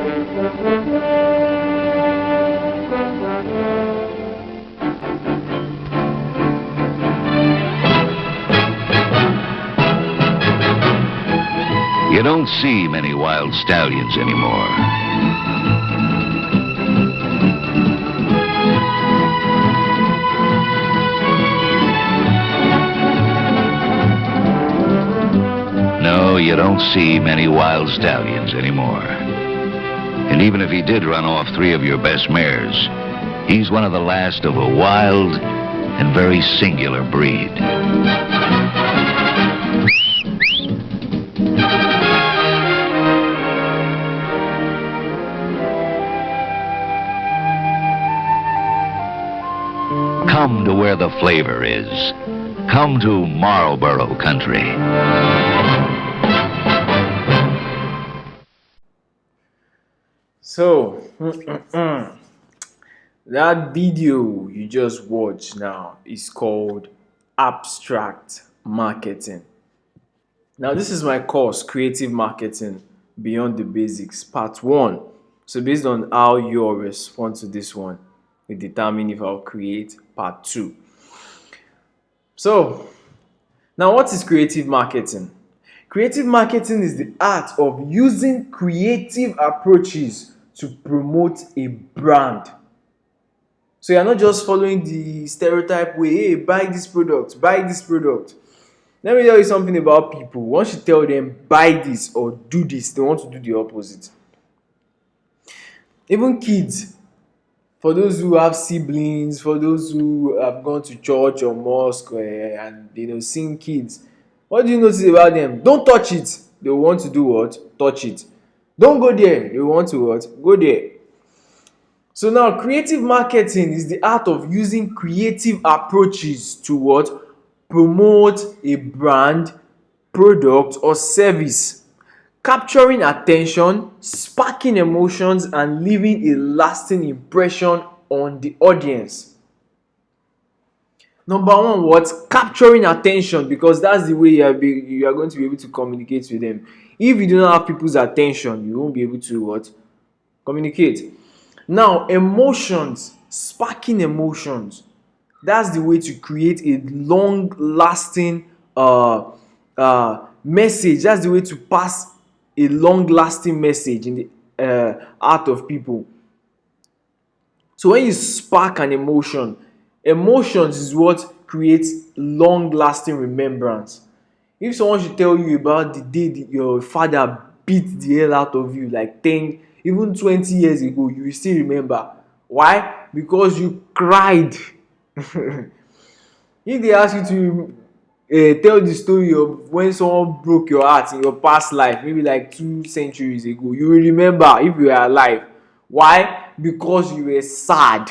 You don't see many wild stallions anymore. No, you don't see many wild stallions anymore. And even if he did run off 3 of your best mares, he's one of the last of a wild and very singular breed. Come to where the flavor is. Come to Marlboro country. So, that video you just watched now is called Abstract Marketing. Now, this is my course, Creative Marketing Beyond the Basics, Part 1. So, based on how you all respond to this one, we determine if I'll create Part 2. So, now what is creative marketing? Creative marketing is the art of using creative approaches to promote a brand. So you're not just following the stereotype way, hey, buy this product, buy this product. Let me tell you something about people. Once you tell them buy this or do this, they want to do the opposite. Even kids, for those who have siblings, for those who have gone to church or mosque and seen kids, what do you notice about them? Don't touch it. They want to do what? Touch it. Don't go there. They want to what? Go there. So now, creative marketing is the art of using creative approaches to what? Promote a brand, product, or service. Capturing attention, sparking emotions, and leaving a lasting impression on the audience. Number one, what? Capturing attention, because that's the way you are going to be able to communicate with them. If you do not have people's attention, you won't be able to what? Communicate. Now, emotions, sparking emotions. That's the way to create a long-lasting message. That's the way to pass a long-lasting message in the heart of people. So when you spark an emotion, emotions is what creates long-lasting remembrance. If someone should tell you about the day that your father beat the hell out of you, like 10, even 20 years ago, you will still remember. Why? Because you cried. If they ask you to tell the story of when someone broke your heart in your past life, maybe like 2 centuries ago, you will remember if you were alive. Why? Because you were sad.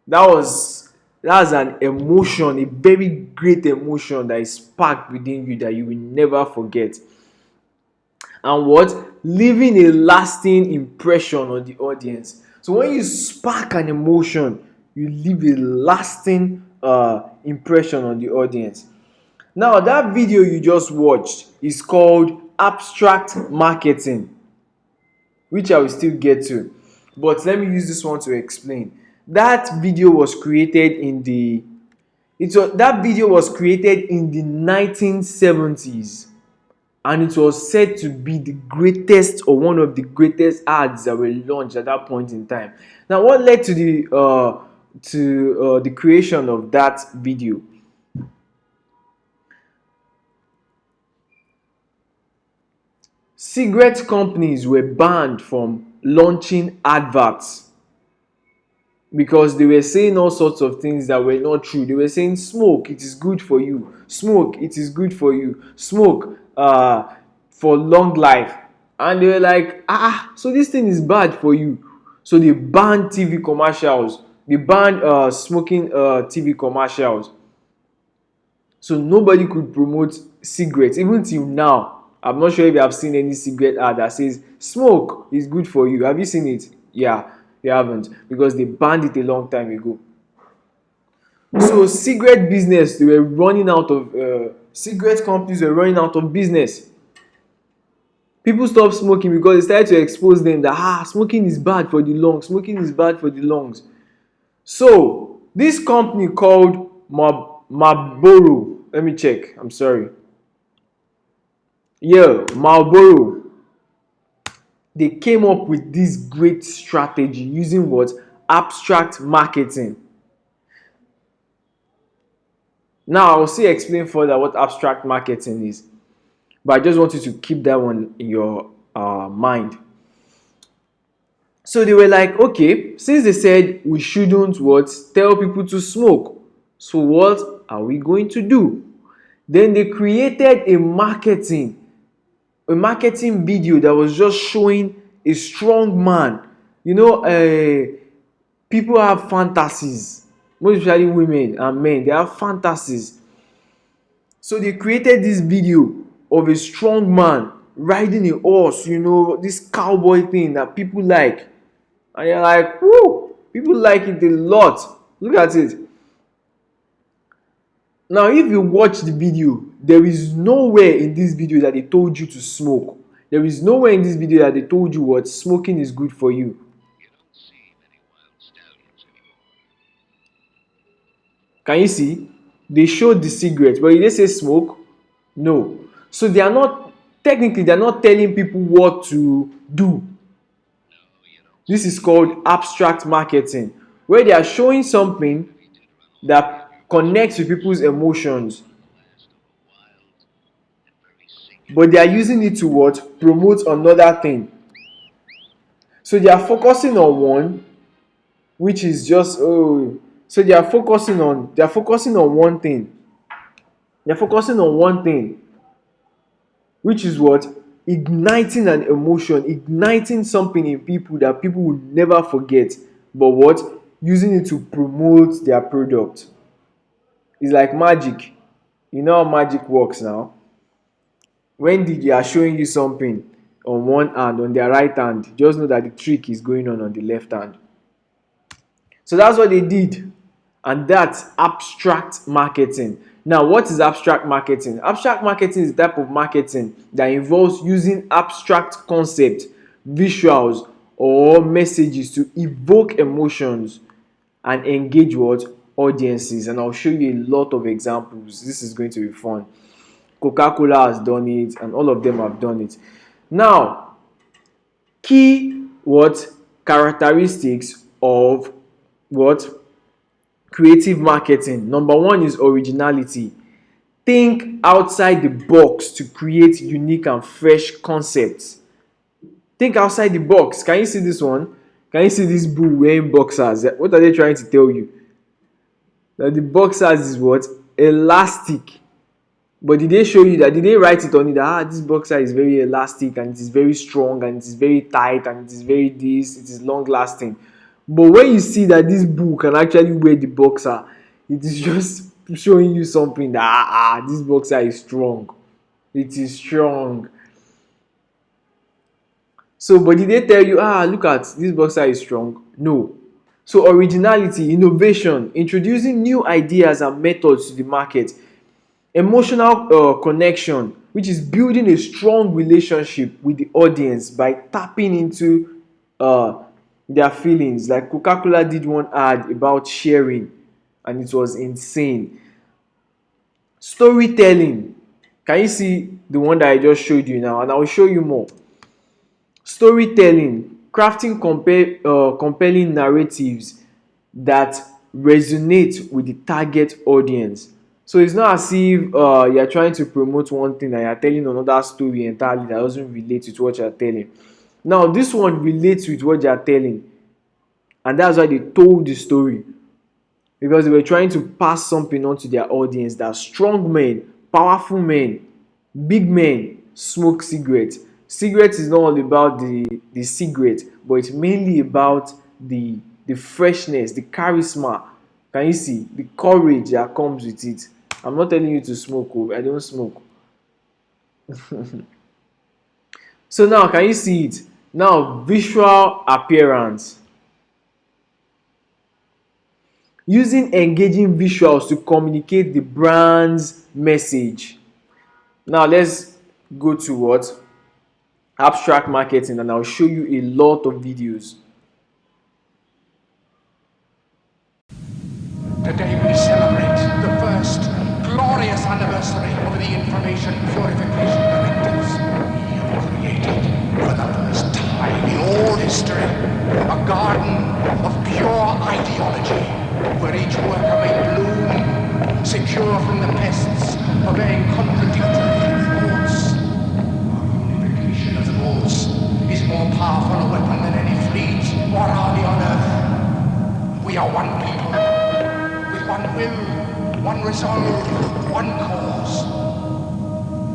That's an emotion, a very great emotion that is sparked within you that you will never forget. And what? Leaving a lasting impression on the audience. So when you spark an emotion, you leave a lasting impression on the audience. Now, that video you just watched is called Abstract Marketing, which I will still get to. But let me use this one to explain. That video was created in the 1970s, and it was said to be the greatest or one of the greatest ads that were launched at that point in time. Now, what led to the creation of that video? Cigarette companies were banned from launching adverts because they were saying all sorts of things that were not true. They were saying smoke, it is good for you. Smoke, it is good for you. Smoke for long life. And they were like, so this thing is bad for you. So they banned TV commercials. They banned smoking TV commercials. So nobody could promote cigarettes. Even till now, I'm not sure if you have seen any cigarette ad that says smoke is good for you. Have you seen it? Yeah, you haven't, because they banned it a long time ago. So cigarette business, they were running out of cigarette companies were running out of business. People stopped smoking because they started to expose them that smoking is bad for the lungs, smoking is bad for the lungs. So this company called Marlboro, let me check, I'm sorry, yeah, Marlboro, they came up with this great strategy using what? Abstract marketing. Now I will still explain further what abstract marketing is, but I just want you to keep that one in your mind. So they were like, okay, since they said we shouldn't what? Tell people to smoke. So what are we going to do? Then they created a marketing video that was just showing a strong man. You know, people have fantasies, most especially women and men. They have fantasies. So they created this video of a strong man riding a horse, this cowboy thing that people like. And you're like, whoo, people like it a lot. Look at it. Now, if you watch the video, there is nowhere in this video that they told you to smoke. There is nowhere in this video that they told you what smoking is good for you. Can you see? They showed the cigarette, but did they say smoke? No. So they are not, technically, they are not telling people what to do. This is called abstract marketing, where they are showing something that connects with people's emotions, but they are using it to what? Promote another thing. So they are focusing on one, which is just so they are focusing on one thing. They're focusing on one thing, which is what? Igniting an emotion, igniting something in people that people will never forget, but what? Using it to promote their product. It's like magic. You know how magic works now? When they are showing you something on one hand, on their right hand, just know that the trick is going on the left hand. So that's what they did. And that's abstract marketing. Now, what is abstract marketing? Abstract marketing is the type of marketing that involves using abstract concepts, visuals, or messages to evoke emotions and engage what? Audiences. And I'll show you a lot of examples. This is going to be fun. Coca-Cola has done it, and all of them have done it. Now, key what? Characteristics of what? Creative marketing. Number one is originality. Think outside the box to create unique and fresh concepts. Think outside the box. Can you see this one? Can you see this bull wearing boxers? What are they trying to tell you? That the boxers is what? Elastic. But did they show you that? Did they write it on it that this boxer is very elastic and it is very strong and it is very tight and it is very this, it is long lasting? But when you see that this bull can actually wear the boxer, it is just showing you something that this boxer is strong. It is strong. So, but did they tell you, look at this boxer is strong? No. So, originality, innovation, introducing new ideas and methods to the market. Emotional connection, which is building a strong relationship with the audience by tapping into their feelings. Like Coca-Cola did one ad about sharing, and it was insane. Storytelling. Can you see the one that I just showed you now? And I will show you more. Storytelling, crafting compelling narratives that resonate with the target audience. So it's not as if you're trying to promote one thing and you're telling another story entirely that doesn't relate with what you're telling. Now, this one relates with what you're telling. And that's why they told the story. Because they were trying to pass something on to their audience that strong men, powerful men, big men smoke cigarettes. Cigarettes is not all about the cigarette, but it's mainly about the freshness, the charisma. Can you see the courage that comes with it? I'm not telling you to smoke. I don't smoke. So now, can you see it? Now, visual appearance. Using engaging visuals to communicate the brand's message. Now, let's go to what? abstract marketing, and I'll show you a lot of videos. Today we celebrate the first glorious anniversary of the information purification directives. We have created, for the first time in all history, a garden of pure ideology, where each worker may bloom, secure from the pests of vain contradictory thoughts. Our unification of thoughts is more powerful a weapon than any fleet or army on earth. We are one people, with one will, one resolve, one cause.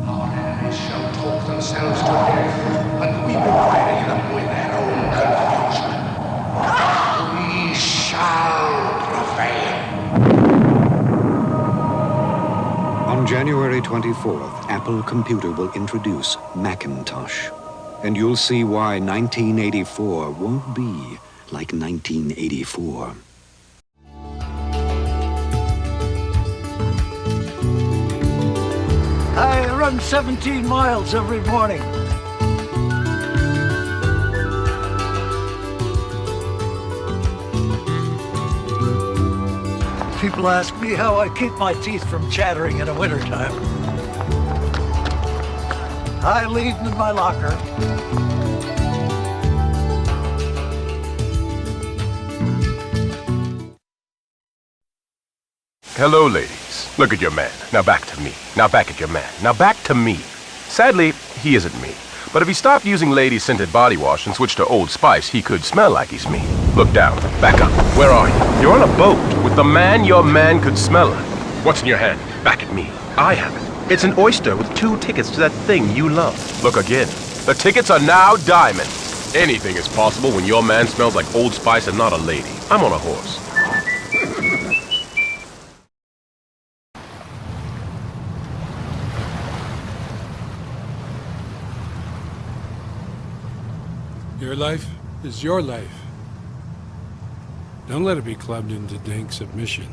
Our enemies shall talk themselves to death, and we will bury them with their own confusion. We shall prevail. On January 24th, Apple Computer will introduce Macintosh. And you'll see why 1984 won't be like 1984. I run 17 miles every morning. People ask me how I keep my teeth from chattering in the wintertime. I leave them in my locker. Hello, ladies. Look at your man. Now back to me. Now back at your man. Now back to me. Sadly, he isn't me. But if he stopped using lady-scented body wash and switched to Old Spice, he could smell like he's me. Look down. Back up. Where are you? You're on a boat with the man your man could smell like. What's in your hand? Back at me. I have it. It's an oyster with 2 tickets to that thing you love. Look again. The tickets are now diamonds. Anything is possible when your man smells like Old Spice and not a lady. I'm on a horse. Your life is your life. Don't let it be clubbed into dank submission.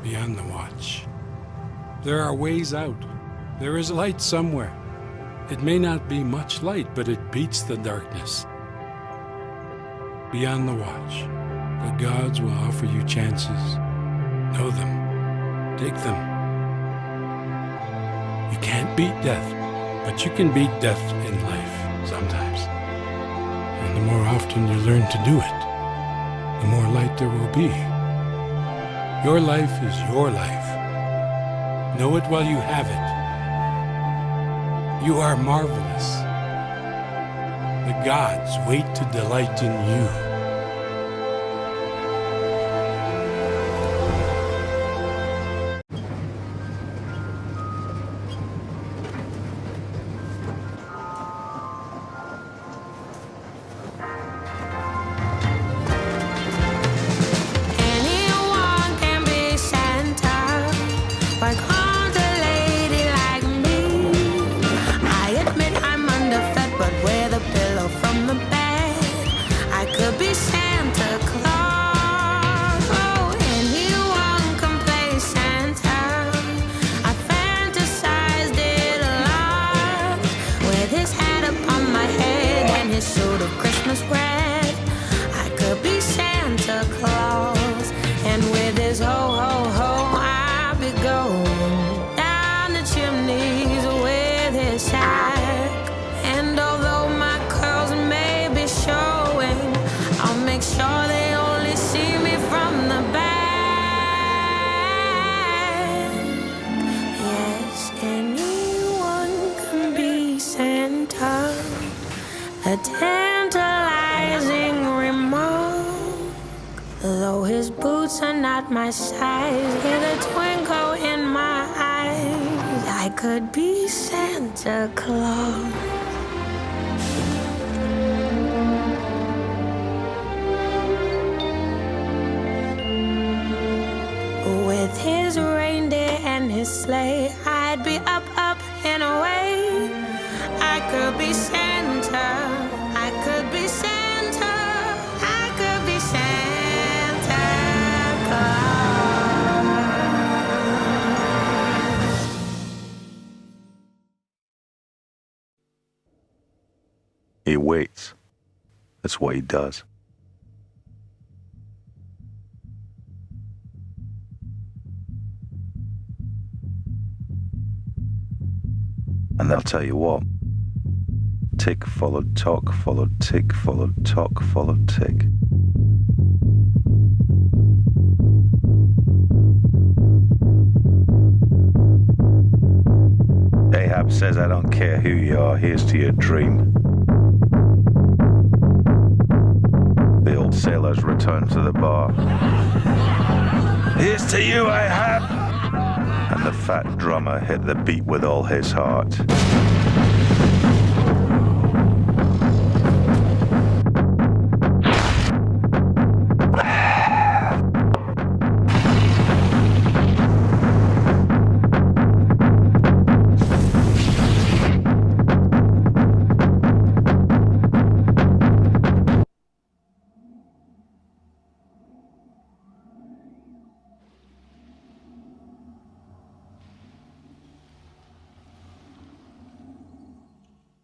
Be on the watch. There are ways out. There is light somewhere. It may not be much light, but it beats the darkness. Be on the watch. The gods will offer you chances. Know them. Take them. You can't beat death, but you can beat death in life sometimes. And the more often you learn to do it, the more light there will be. Your life is your life. Know it while you have it. You are marvelous. The gods wait to delight in you. A tantalizing remark. Though his boots are not my size, with a twinkle in my eyes, I could be Santa Claus. With his reindeer and his sleigh, I'd be up, up and away. I could be Santa. I could be Santa. I could be Santa Claus. He waits. That's what he does. And I'll tell you what. Tick followed tock, followed tick, followed tock, followed tick. Ahab says, I don't care who you are, here's to your dream. The old sailors returned to the bar. Here's to you, Ahab! And the fat drummer hit the beat with all his heart.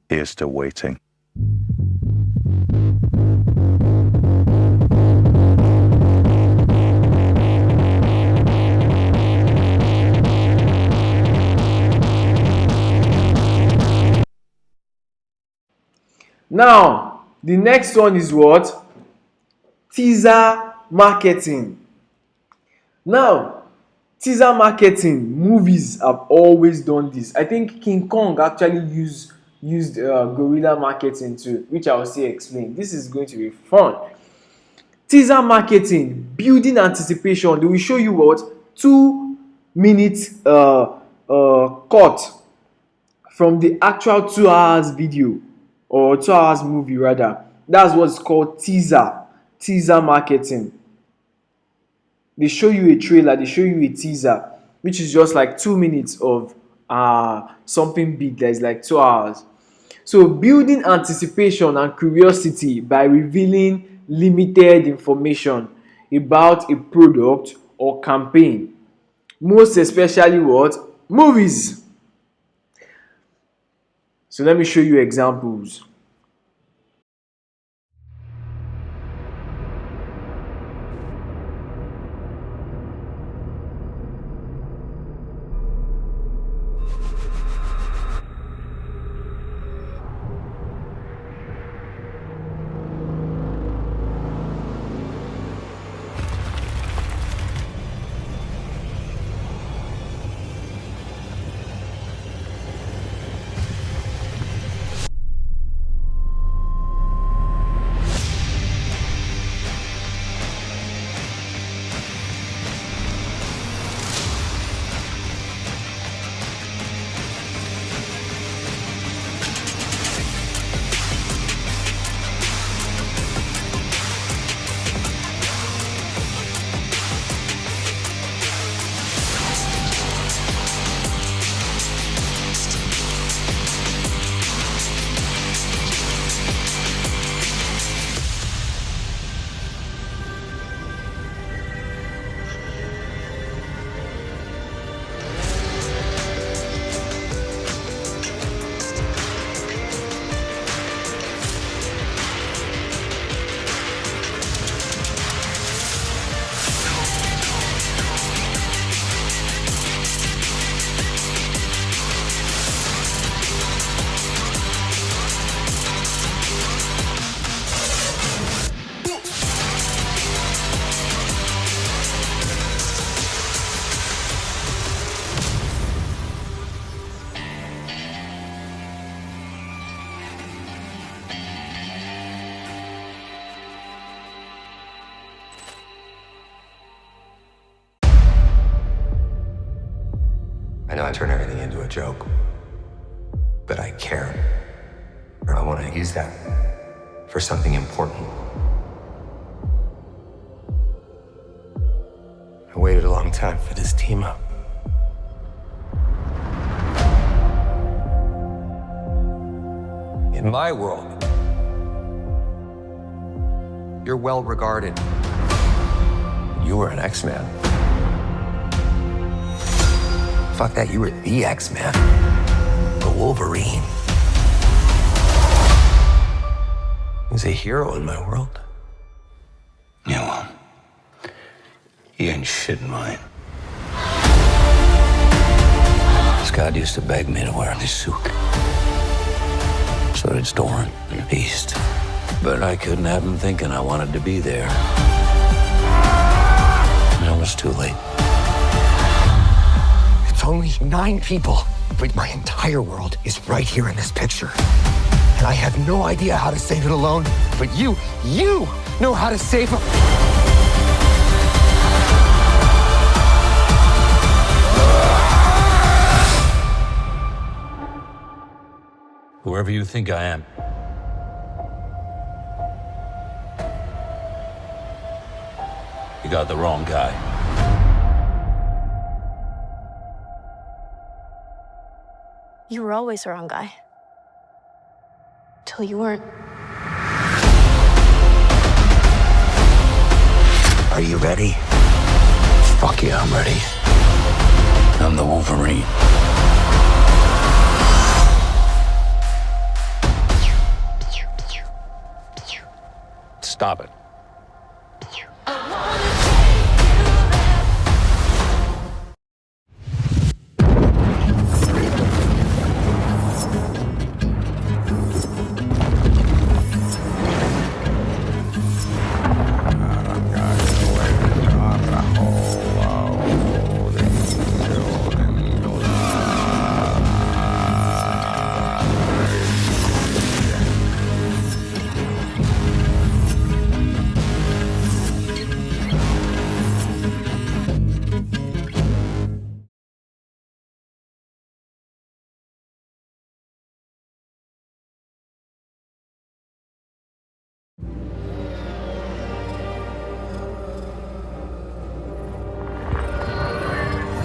Here's to waiting. Now, the next one is what? Teaser marketing. Now, teaser marketing, movies have always done this. I think King Kong actually used guerrilla marketing too, which I will still explain. This is going to be fun. Teaser marketing, building anticipation. They will show you what? 2 minutes cut from the actual 2 hours video or 2 hours movie rather. That's what's called teaser marketing. They show you a trailer, they show you a teaser, which is just like 2 minutes of something big that is like 2 hours. So building anticipation and curiosity by revealing limited information about a product or campaign. Most especially what? Movies. So let me show you examples. I know I turn everything into a joke, but I care. Or I want to use that for something important. I waited a long time for this team up. In my world, you're well regarded. You were an X-Man. Fuck that, you were the X-Man. The Wolverine. He's a hero in my world. Yeah, well, he ain't shit in mine. Scott used to beg me to wear this suit. So did Doran and Beast. But I couldn't have him thinking I wanted to be there. And it was too late. It's only 9 people, but my entire world is right here in this picture. And I have no idea how to save it alone, but you know how to save them. Whoever you think I am, you got the wrong guy. You were always the wrong guy. Till you weren't. Are you ready? Fuck yeah, I'm ready. I'm the Wolverine. Stop it.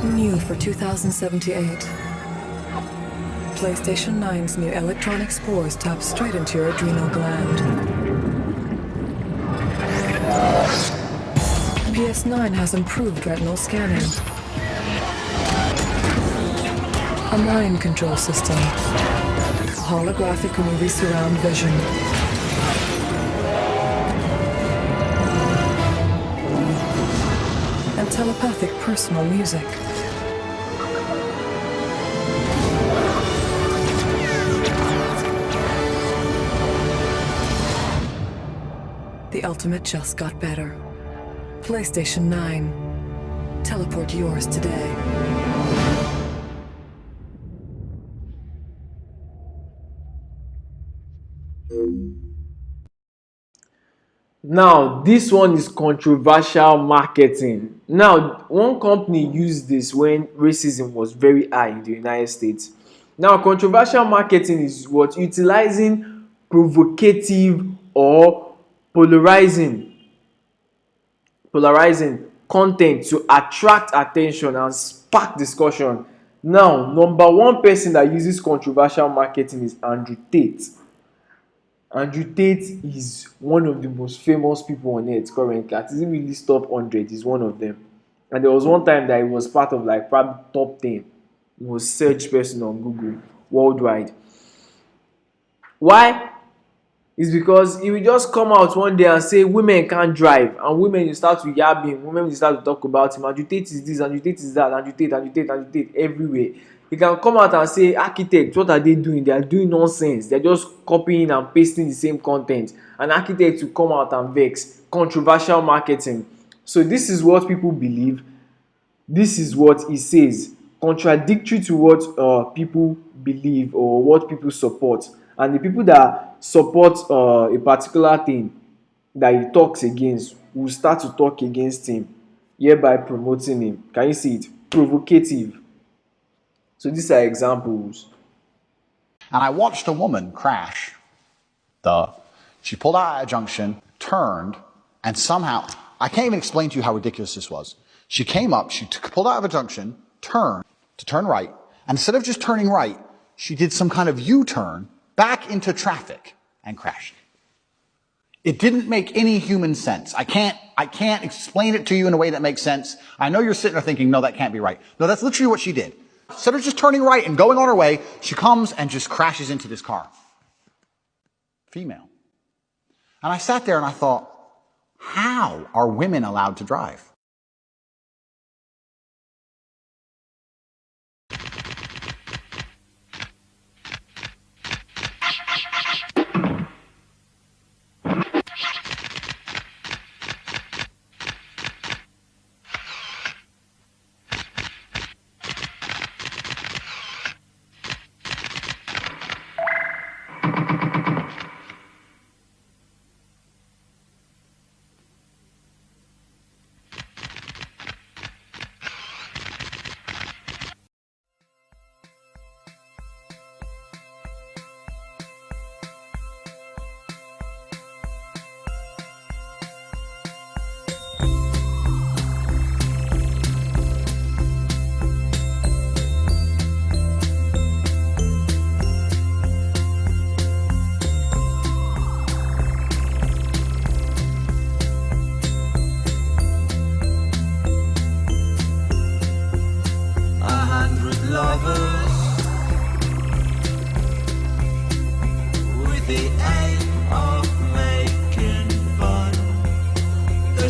New for 2078. PlayStation 9's new electronic spores tap straight into your adrenal gland. PS9 has improved retinal scanning. A mind control system. Holographic movie surround vision. And telepathic personal music. The ultimate just got better. PlayStation 9. Teleport yours today. Now, this one is controversial marketing. Now, one company used this when racism was very high in the United States. Now, controversial marketing is what? Utilizing provocative or polarizing content to attract attention and spark discussion. Now, number one person that uses controversial marketing is Andrew Tate. Andrew Tate is one of the most famous people on earth currently. At the really top 100, he's one of them. And there was one time that he was part of like probably top 10 most searched person on Google worldwide. Why? It's because he will just come out one day and say women can't drive, and women will start to yab him, women will start to talk about him. Andrew Tate is this, Andrew Tate is that, Andrew Tate everywhere. He can come out and say, architects, what are they doing? They are doing nonsense. They're just copying and pasting the same content. And architects will come out and vex. Controversial marketing. So this is what people believe. This is what he says. Contradictory to what people believe or what people support. And the people that support a particular thing that he talks against will start to talk against him, hereby promoting him. Can you see it? Provocative. So these are examples. And I watched a woman crash. She pulled out at a junction, turned, and somehow, I can't even explain to you how ridiculous this was. She came up, pulled out of a junction, turned to turn right, and instead of just turning right, she did some kind of U-turn back into traffic and crashed. It didn't make any human sense. I can't explain it to you in a way that makes sense. I know you're sitting there thinking, no, that can't be right. No, that's literally what she did. Instead of just turning right and going on her way, she comes and just crashes into this car. Female. And I sat there and I thought, how are women allowed to drive?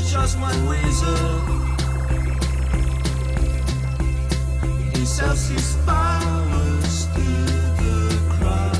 Just one wizard. He sells his powers to the crowd.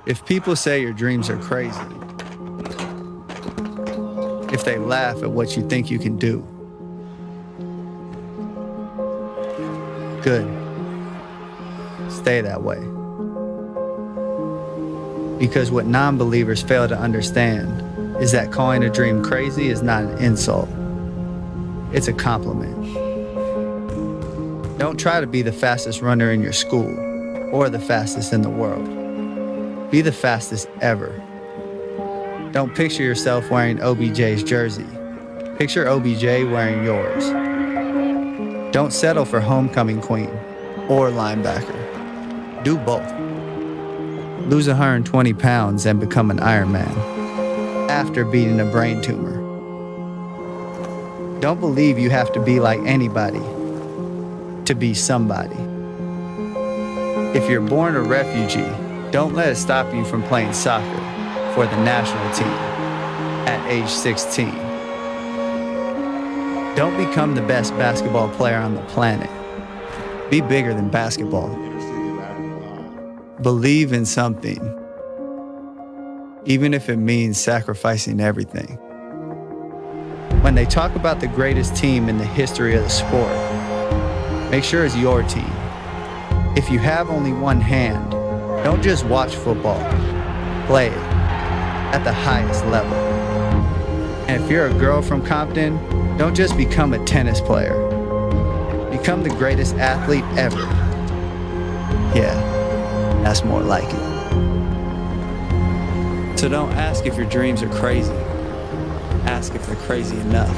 If people say your dreams are crazy, if they laugh at what you think you can do, good. Stay that way. Because what non-believers fail to understand is that calling a dream crazy is not an insult. It's a compliment. Don't try to be the fastest runner in your school or the fastest in the world. Be the fastest ever. Don't picture yourself wearing OBJ's jersey. Picture OBJ wearing yours. Don't settle for homecoming queen or linebacker. Do both. Lose 120 pounds and become an Iron Man after beating a brain tumor. Don't believe you have to be like anybody to be somebody. If you're born a refugee, don't let it stop you from playing soccer for the national team at age 16. Don't become the best basketball player on the planet. Be bigger than basketball. Believe in something, even if it means sacrificing everything. When they talk about the greatest team in the history of the sport, make sure it's your team. If you have only one hand, don't just watch football, play it at the highest level. And if you're a girl from Compton, don't just become a tennis player. Become the greatest athlete ever. Yeah, that's more like it. So don't ask if your dreams are crazy. Ask if they're crazy enough.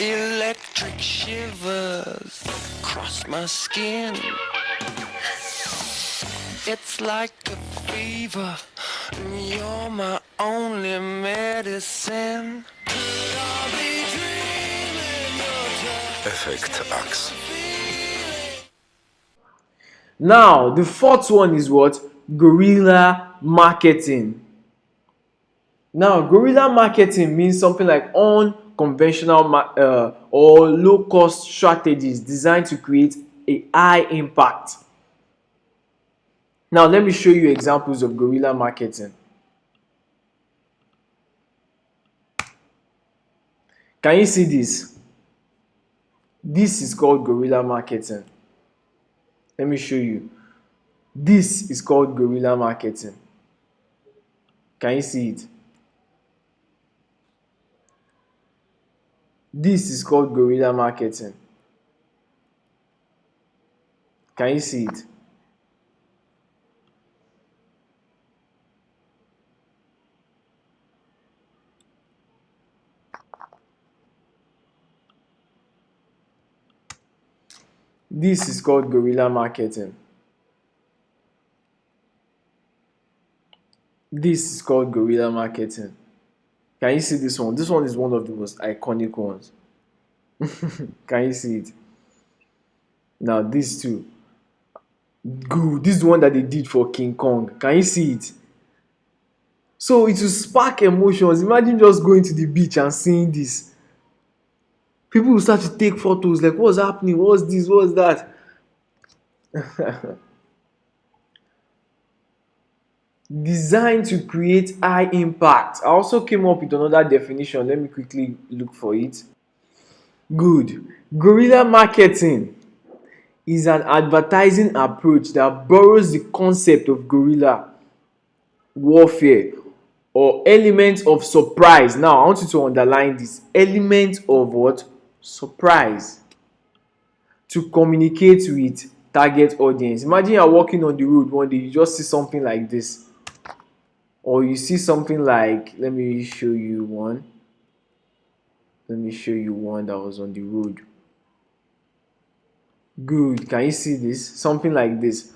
Electric shivers across my skin. It's like a fever, and you're my only medicine. Effect Axe. Now, the fourth one is what? Guerrilla marketing. Now, guerrilla marketing means something like unconventional or low-cost strategies designed to create a high impact. Now, let me show you examples of guerrilla marketing. Can you see this? This is called guerrilla marketing. Let me show you. This is called guerrilla marketing. Can you see it? This is called guerrilla marketing. Can you see it? This is called guerrilla marketing. This is called guerrilla marketing. Can you see this one? This one is one of the most iconic ones. Can you see it? Now these two. Good. This is the one that they did for King Kong. Can you see it? So it will spark emotions. Imagine just going to the beach and seeing this. People will start to take photos like, what's happening? What's this? What's that? Designed to create high impact. I also came up with another definition. Let me quickly look for it. Good. Guerrilla marketing is an advertising approach that borrows the concept of guerrilla warfare or elements of surprise. Now, I want you to underline this. Element of what? Surprise. To communicate with target audience. Imagine you're walking on the road one day, you just see something like this. Or you see something like, let me show you one. Let me show you one that was on the road. Good. Can you see this? Something like this.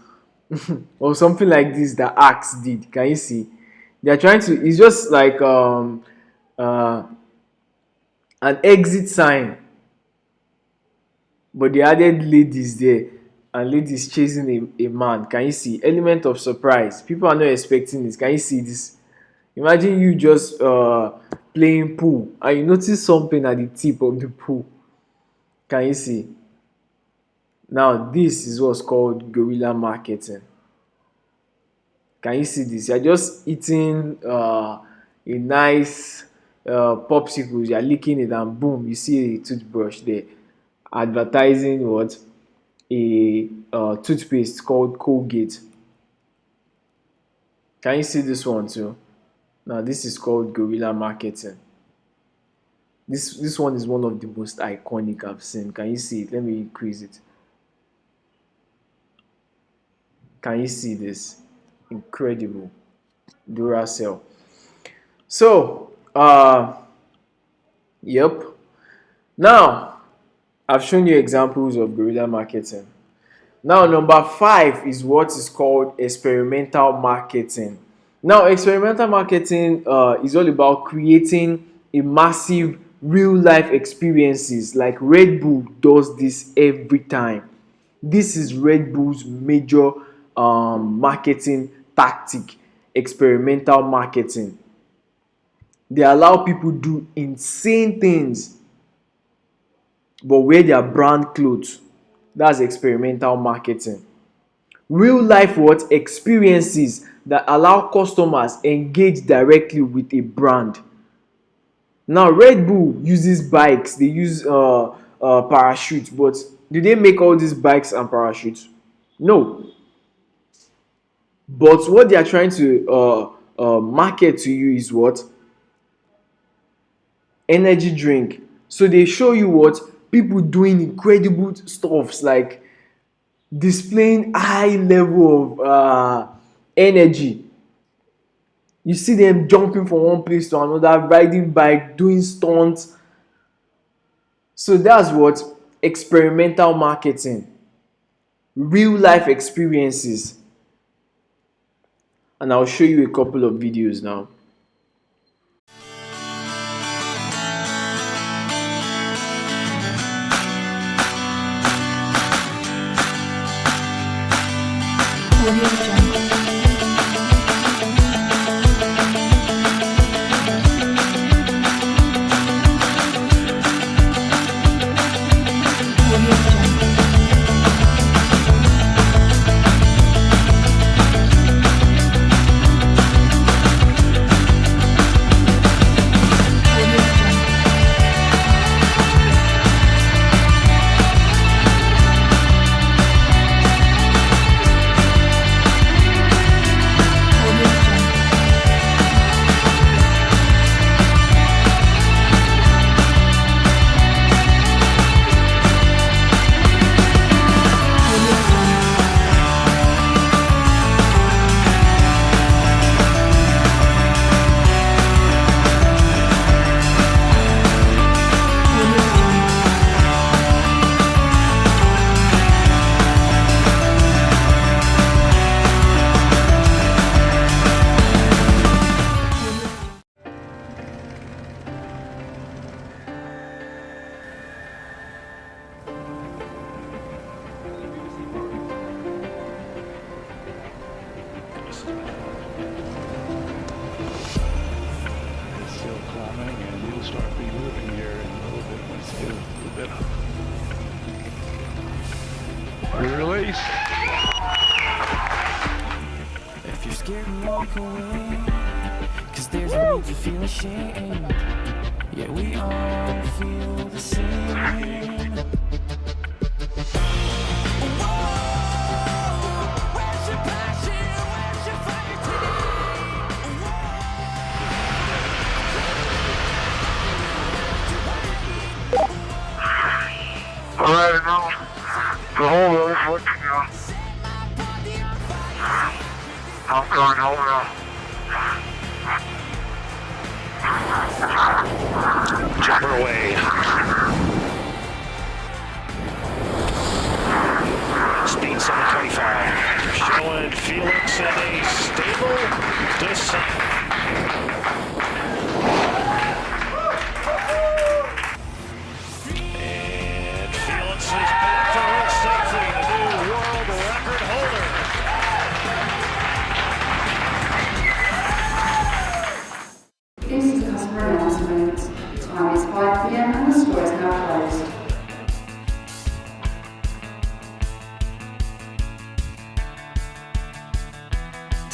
Or something like this that Axe did. Can you see? They're trying to, it's just like an exit sign. But they added ladies there. And ladies chasing a man. Can you see? Element of surprise. People are not expecting this. Can you see this? Imagine you just playing pool and you notice something at the tip of the pool. Can you see? Now this is what's called guerrilla marketing. Can you see this? You're just eating a nice popsicle. You're licking it and boom, you see a toothbrush there. Advertising what? A toothpaste called Colgate. Can you see this one too? Now this is called guerrilla marketing. This one is one of the most iconic I've seen. Can you see it? Let me increase it. Can you see this? Incredible. Duracell. So, yep. Now, I've shown you examples of guerrilla marketing. Now, number 5 is what is called experiential marketing. Now, experiential marketing is all about creating a massive real-life experiences. Like Red Bull does this every time. This is Red Bull's major marketing tactic, experiential marketing. They allow people to do insane things but wear their brand clothes. That's experiential marketing. Real life what? Experiences that allow customers engage directly with a brand. Now Red Bull uses bikes, they use parachutes, but do they make all these bikes and parachutes? No. But what they are trying to market to you is what? Energy drink. So they show you what? People doing incredible stuffs like displaying high level of energy. You see them jumping from one place to another, riding bike, doing stunts. So that's what? Experiential marketing. Real life experiences. And I'll show you a couple of videos now. will start reliving here in a little bit. Let's get a little bit of release. If you're scared, walk away. Cause there's no need to feel ashamed. Yeah, we all feel the same. Where's your passion? Where's your fire Alright, now, the whole road is looking on. I'm going over. Jumper away. Speed 725. Showing Felix in a stable descent. And Felix is back to roll safely, the new world record holder. This is a customer announcement. Time is 5 p.m. and the store is now closed.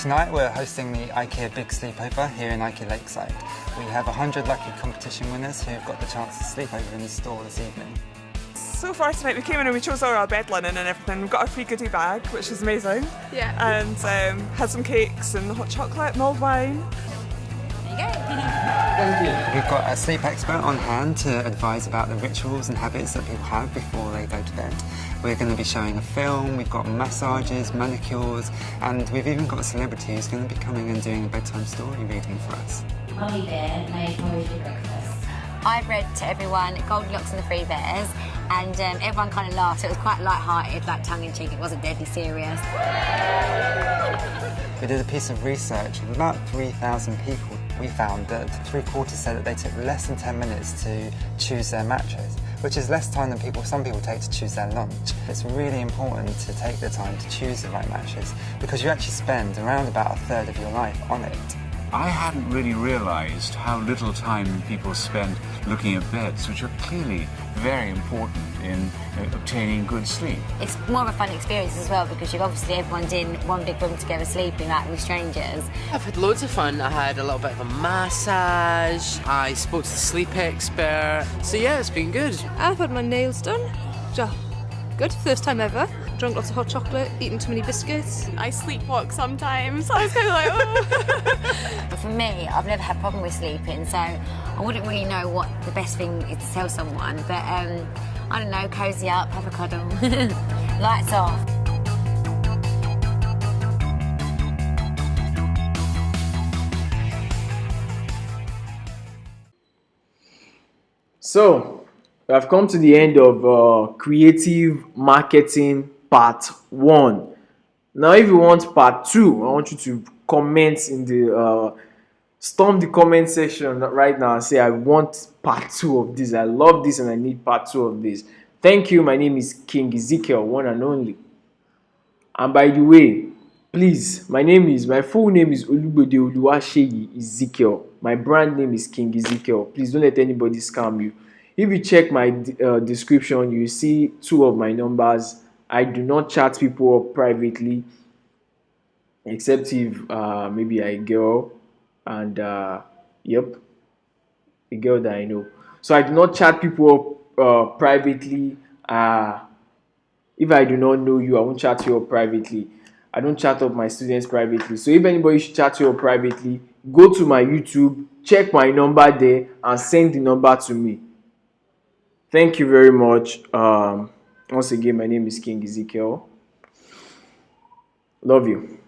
Tonight we're hosting the IKEA Big Sleepover here in IKEA Lakeside. We have 100 lucky competition winners who've got the chance to sleep over in the store this evening. So far tonight we came in and we chose all our bed linen and everything. We've got our free goodie bag, which is amazing. Yeah. And had some cakes and hot chocolate, mulled wine. We've got a sleep expert on hand to advise about the rituals and habits that people have before they go to bed. We're going to be showing a film, we've got massages, manicures, and we've even got a celebrity who's going to be coming and doing a bedtime story reading for us. Mummy Bear made Mauritian breakfast. I read to everyone Goldilocks and the Three Bears, and everyone kind of laughed. It was quite light-hearted, like tongue-in-cheek. It wasn't deadly serious. We did a piece of research with about 3,000 people. We found that 3/4 said that they took less than 10 minutes to choose their mattress, which is less time than some people take to choose their lunch. It's really important to take the time to choose the right mattress because you actually spend around about a third of your life on it. I hadn't really realised how little time people spend looking at beds, which are clearly very important in obtaining good sleep. It's more of a fun experience as well because everyone's in one big room together sleeping like with strangers. I've had loads of fun. I had a little bit of a massage. I spoke to the sleep expert. So yeah, it's been good. I've had my nails done. Yeah, good. First time ever. Drunk lots of hot chocolate, eaten too many biscuits. I sleepwalk sometimes. I was kind of like, oh. But for me, I've never had a problem with sleeping, so I wouldn't really know what the best thing is to tell someone. But I don't know, cozy up, have a cuddle, lights off. So, we have come to the end of creative marketing part 1. Now, if you want part 2, I want you to comment in the storm the comment section right now and say I want part 2 of this. I love this and I need part 2 of this. Thank you. My name is King Ezekiel, one and only. And by the way, please, my full name is Olugbede Oluwaseyi Ezekiel. My brand name is King Ezekiel. Please don't let anybody scam you. If you check my description, you see 2 of my numbers. I do not chat people up privately, except if maybe a girl and yep, a girl that I know. So I do not chat people up privately. If I do not know you, I won't chat you up privately. I don't chat up my students privately. So if anybody should chat you up privately, go to my YouTube, check my number there, and send the number to me. Thank you very much. Once again, my name is King Ezekiel. Love you.